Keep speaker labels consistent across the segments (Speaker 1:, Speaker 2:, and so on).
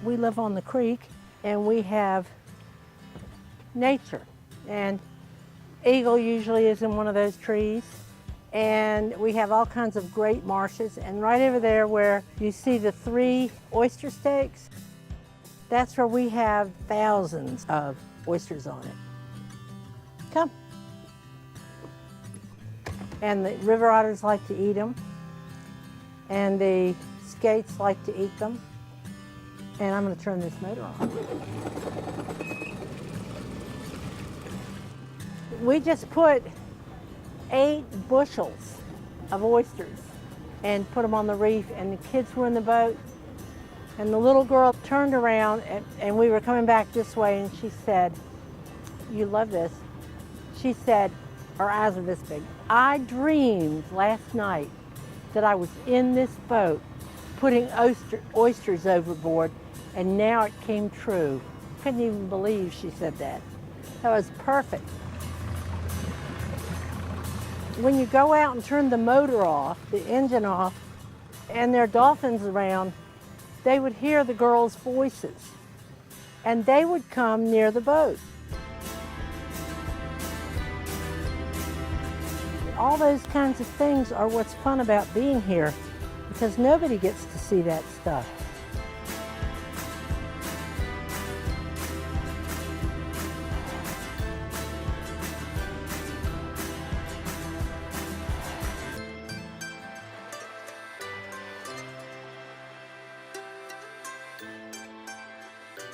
Speaker 1: We live on the creek and we have nature. And eagle usually is in one of those trees. And we have all kinds of great marshes. And right over there where you see the 3 oyster steaks, that's where we have thousands of oysters on it. Come. And the river otters like to eat them. And the skates like to eat them. And I'm going to turn this motor on. We just put 8 bushels of oysters and put them on the reef, and the kids were in the boat, and the little girl turned around and we were coming back this way, and she said, "You love this." She said, her eyes are this big, "I dreamed last night that I was in this boat putting oysters overboard, and now it came true." Couldn't even believe she said that. That was perfect. When you go out and turn the motor off, the engine off, and there are dolphins around, they would hear the girls' voices, and they would come near the boat. All those kinds of things are what's fun about being here, because nobody gets to see that stuff.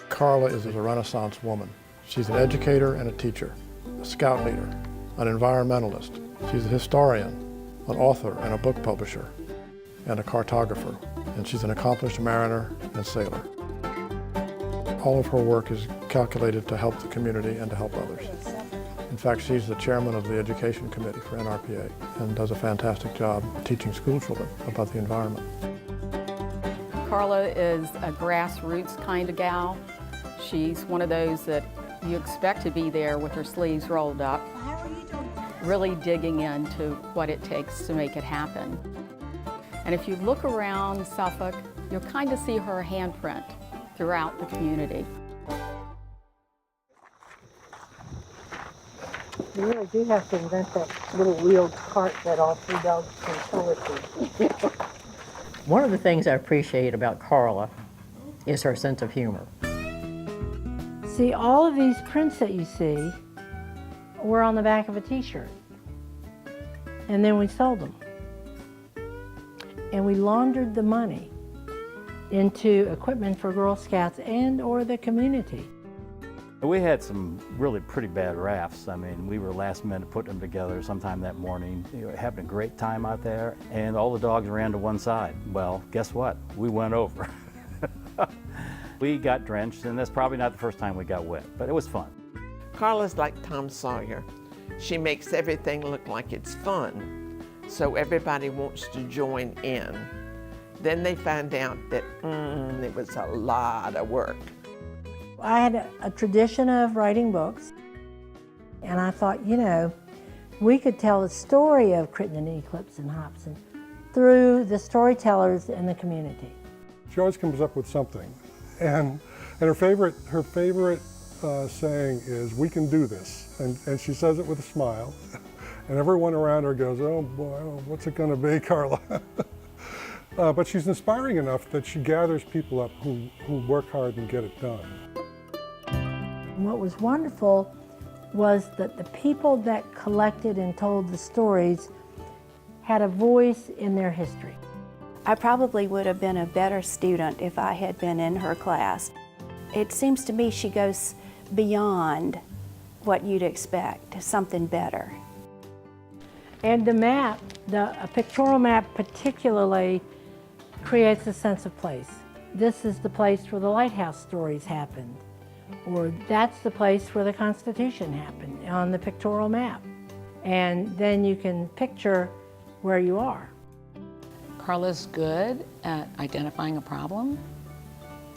Speaker 2: Karla is a Renaissance woman. She's an educator and a teacher, a scout leader, an environmentalist. She's a historian, an author and a book publisher, and a cartographer. And she's an accomplished mariner and sailor. All of her work is calculated to help the community and to help others. In fact, she's the chairman of the Education Committee for NRPA and does a fantastic job teaching school children about the environment.
Speaker 3: Karla is a grassroots kind of gal. She's one of those that you expect to be there with her sleeves rolled up, really digging into what it takes to make it happen. And if you look around Suffolk, you'll kind of see her handprint throughout the community.
Speaker 1: You really do have to invent that little wheeled cart that all 3 dogs can pull it to.
Speaker 4: One of the things I appreciate about Karla is her sense of humor.
Speaker 1: See, all of these prints that you see were on the back of a t-shirt. And then we sold them. And we laundered the money into equipment for Girl Scouts and or the community.
Speaker 5: We had some really pretty bad rafts. I mean, we were last minute putting them together sometime that morning. We were having a great time out there, and all the dogs ran to one side. Well, guess what? We went over. We got drenched, and that's probably not the first time we got wet, but it was fun.
Speaker 6: Karla's like Tom Sawyer. She makes everything look like it's fun, so everybody wants to join in. Then they find out that it was a lot of work.
Speaker 1: I had a tradition of writing books, and I thought, you know, we could tell the story of Crittenden, Eclipse, and Hobson through the storytellers in the community.
Speaker 7: She always comes up with something, and her favorite saying is, "We can do this," and she says it with a smile, and everyone around her goes, "Oh boy, what's it going to be, Karla?" But she's inspiring enough that she gathers people up who work hard and get it done.
Speaker 1: What was wonderful was that the people that collected and told the stories had a voice in their history.
Speaker 8: I probably would have been a better student if I had been in her class. It seems to me she goes beyond what you'd expect, something better.
Speaker 1: And the map, a pictorial map particularly, creates a sense of place. This is the place where the lighthouse stories happened, or that's the place where the Constitution happened on the pictorial map. And then you can picture where you are.
Speaker 9: Karla's good at identifying a problem,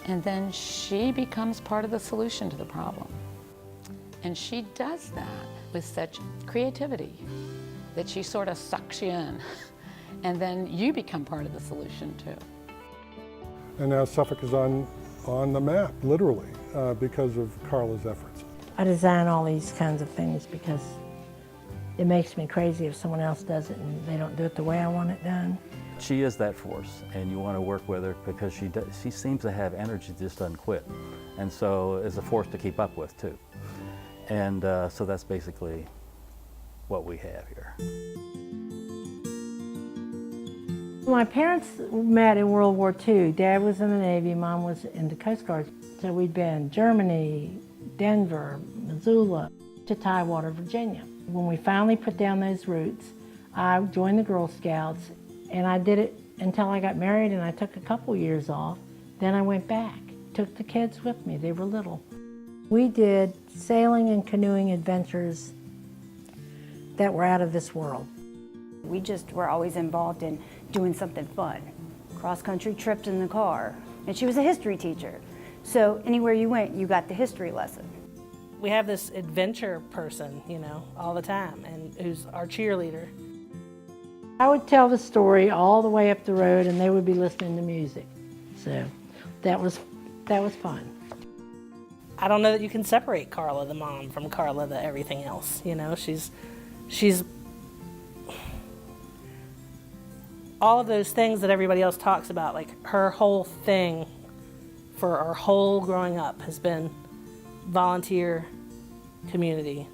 Speaker 9: and then she becomes part of the solution to the problem. And she does that with such creativity that she sort of sucks you in, and then you become part of the solution too.
Speaker 7: And now Suffolk is on on the map, literally, because of Karla's efforts.
Speaker 1: I design all these kinds of things because it makes me crazy if someone else does it and they don't do it the way I want it done.
Speaker 5: She is that force, and you want to work with her because she seems to have energy that just doesn't quit. And so is a force to keep up with, too. And so that's basically what we have here.
Speaker 1: My parents met in World War II. Dad was in the Navy, Mom was in the Coast Guard. So we'd been Germany, Denver, Missoula, to Tidewater, Virginia. When we finally put down those roots, I joined the Girl Scouts, and I did it until I got married, and I took a couple years off. Then I went back, took the kids with me. They were little. We did sailing and canoeing adventures that were out of this world.
Speaker 10: We just were always involved in doing something fun. Cross-country trips in the car. And she was a history teacher. So anywhere you went, you got the history lesson.
Speaker 11: We have this adventure person, you know, all the time, and who's our cheerleader.
Speaker 1: I would tell the story all the way up the road, and they would be listening to music. So that was fun.
Speaker 11: I don't know that you can separate Karla the mom from Karla the everything else. You know, she's all of those things that everybody else talks about. Like, her whole thing for our whole growing up has been volunteer community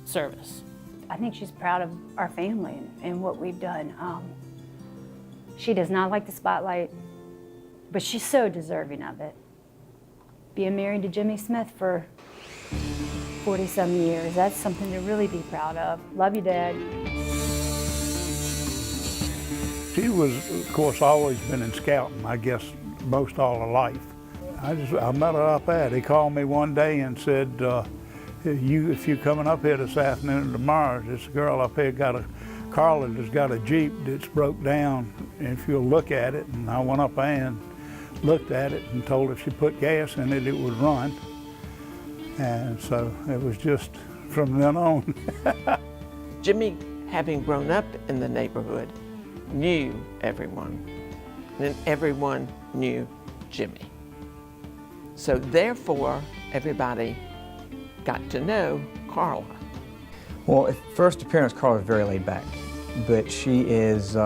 Speaker 11: service.
Speaker 10: I think she's proud of our family and what we've done. She does not like the spotlight, but she's so deserving of it. Being married to Jimmy Smith for 40-some years, that's something to really be proud of. Love you, Dad.
Speaker 12: She was, of course, always been in scouting, I guess, most all her life. I met her up there. He called me one day and said, if you're coming up here this afternoon or tomorrow, this girl up here Karla has got a Jeep that's broke down, and if you'll look at it. And I went up there and looked at it and told her if she put gas in it, it would run. And so it was just from then on.
Speaker 6: Jimmy, having grown up in the neighborhood, knew everyone, and everyone knew Jimmy. So therefore, everybody got to know Karla.
Speaker 13: Well, at first appearance, Karla is very laid back, but she is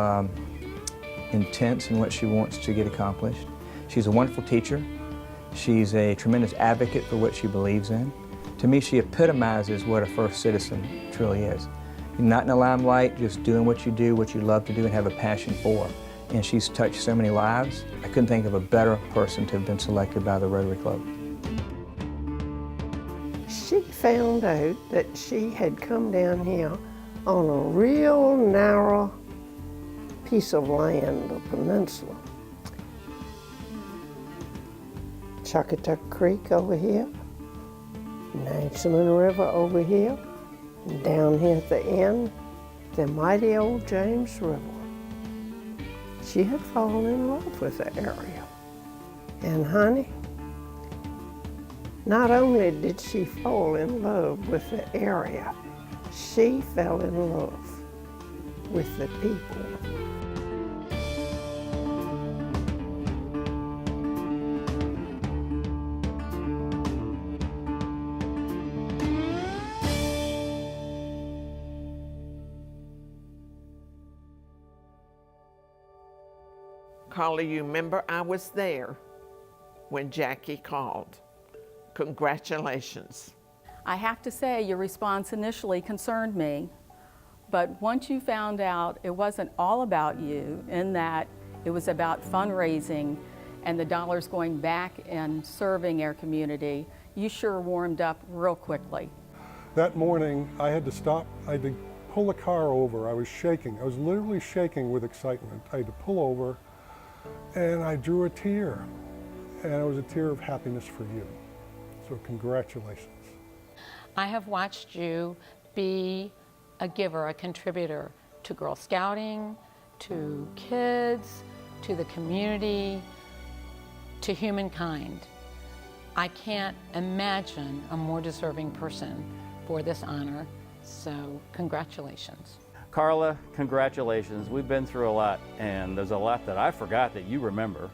Speaker 13: intense in what she wants to get accomplished. She's a wonderful teacher. She's a tremendous advocate for what she believes in. To me, she epitomizes what a first citizen truly is. You're not in the limelight, just doing what you do, what you love to do and have a passion for. And she's touched so many lives. I couldn't think of a better person to have been selected by the Rotary Club.
Speaker 14: She found out that she had come down here on a real narrow piece of land, a peninsula. Chuckatuck Creek over here, Nansemond River over here, and down here at the end, the mighty old James River. She had fallen in love with the area. And honey, not only did she fall in love with the area, she fell in love with the people.
Speaker 6: Karla, you remember I was there when Jackie called. Congratulations.
Speaker 3: I have to say, your response initially concerned me, but once you found out it wasn't all about you, in that it was about fundraising and the dollars going back and serving our community, you sure warmed up real quickly.
Speaker 7: That morning, I had to stop. I had to pull the car over. I was shaking. I was literally shaking with excitement. I had to pull over, and I drew a tear. And it was a tear of happiness for you. So congratulations.
Speaker 9: I have watched you be a giver, a contributor to Girl Scouting, to kids, to the community, to humankind. I can't imagine a more deserving person for this honor, so congratulations.
Speaker 5: Karla, congratulations. We've been through a lot, and there's a lot that I forgot that you remember.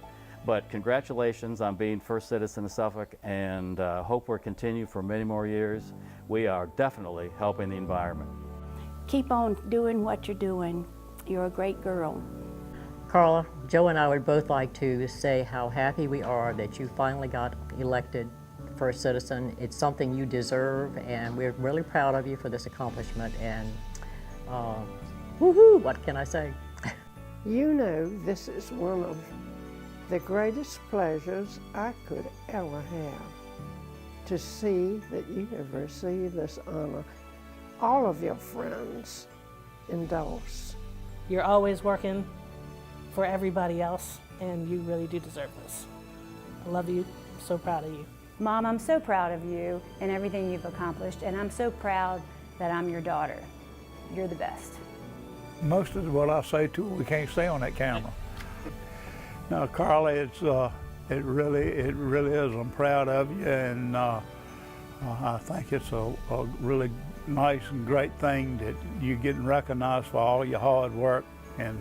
Speaker 5: But congratulations on being First Citizen of Suffolk, and hope we'll continue for many more years. We are definitely helping the environment.
Speaker 8: Keep on doing what you're doing. You're a great girl.
Speaker 4: Karla, Joe and I would both like to say how happy we are that you finally got elected First Citizen. It's something you deserve, and we're really proud of you for this accomplishment. And woohoo, what can I say?
Speaker 14: You know, this is one of the greatest pleasures I could ever have, to see that you have received this honor. All of your friends endorse.
Speaker 11: You're always working for everybody else, and you really do deserve this. I love you. I'm so proud of you.
Speaker 10: Mom, I'm so proud of you and everything you've accomplished, and I'm so proud that I'm your daughter. You're the best.
Speaker 12: Most of what I say to her, we can't say on that camera. No, Karla, it really is. I'm proud of you, and I think it's a really nice and great thing that you're getting recognized for all your hard work. And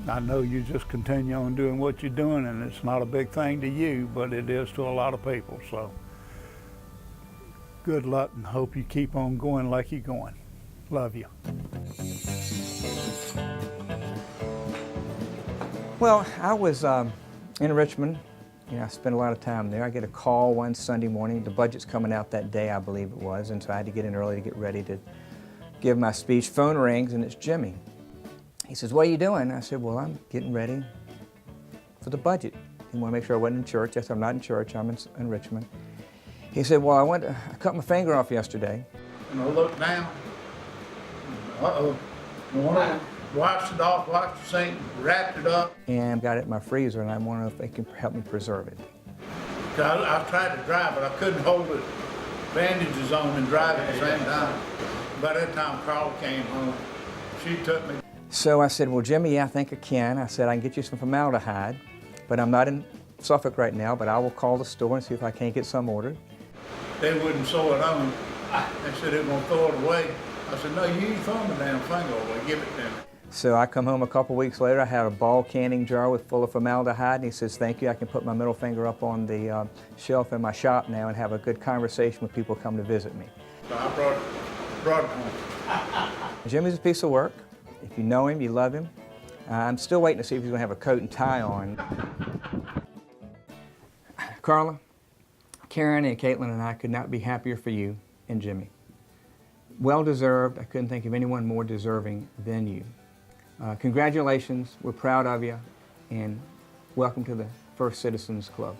Speaker 12: I know you just continue on doing what you're doing, and it's not a big thing to you, but it is to a lot of people. So good luck, and hope you keep on going like you're going. Love you.
Speaker 13: Well, I was in Richmond. You know, I spent a lot of time there. I get a call one Sunday morning. The budget's coming out that day, I believe it was, and so I had to get in early to get ready to give my speech. Phone rings, and it's Jimmy. He says, "What are you doing?" I said, "Well, I'm getting ready for the budget." He wanted to make sure I wasn't in church. I said, "I'm not in church. I'm in Richmond." He said, "Well, I cut my finger off yesterday."
Speaker 12: And I looked down. Uh-oh. Washed it off, washed the sink, wrapped it up.
Speaker 13: And got it in my freezer, and I want to know if they can help me preserve it.
Speaker 12: I tried to drive, but I couldn't hold the bandages on and drive at the same time. By that time, Karla came home. She took me.
Speaker 13: So I said, "Well, Jimmy, yeah, I think I can." I said, "I can get you some formaldehyde, but I'm not in Suffolk right now, but I will call the store and see if I can't get some ordered."
Speaker 12: They wouldn't sew it on. They said they were going to throw it away. I said, "No, you ain't throwing the damn finger away. Give it to me."
Speaker 13: So I come home a couple weeks later. I had a ball canning jar full of formaldehyde, and he says, "Thank you. I can put my middle finger up on the shelf in my shop now and have a good conversation with people who come to visit me."
Speaker 12: So I brought it home.
Speaker 13: Jimmy's a piece of work. If you know him, you love him. I'm still waiting to see if he's going to have a coat and tie on. Karla, Karen, and Caitlin and I could not be happier for you and Jimmy. Well deserved. I couldn't think of anyone more deserving than you. Congratulations. We're proud of you, and welcome to the First Citizens Club.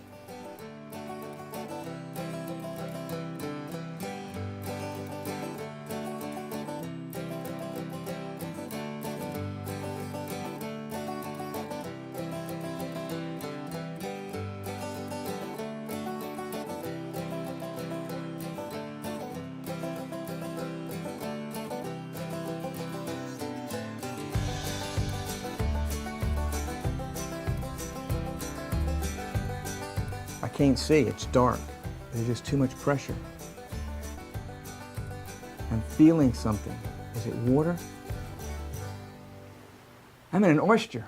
Speaker 13: I can't see, it's dark. There's just too much pressure. I'm feeling something. Is it water? I'm in an oyster.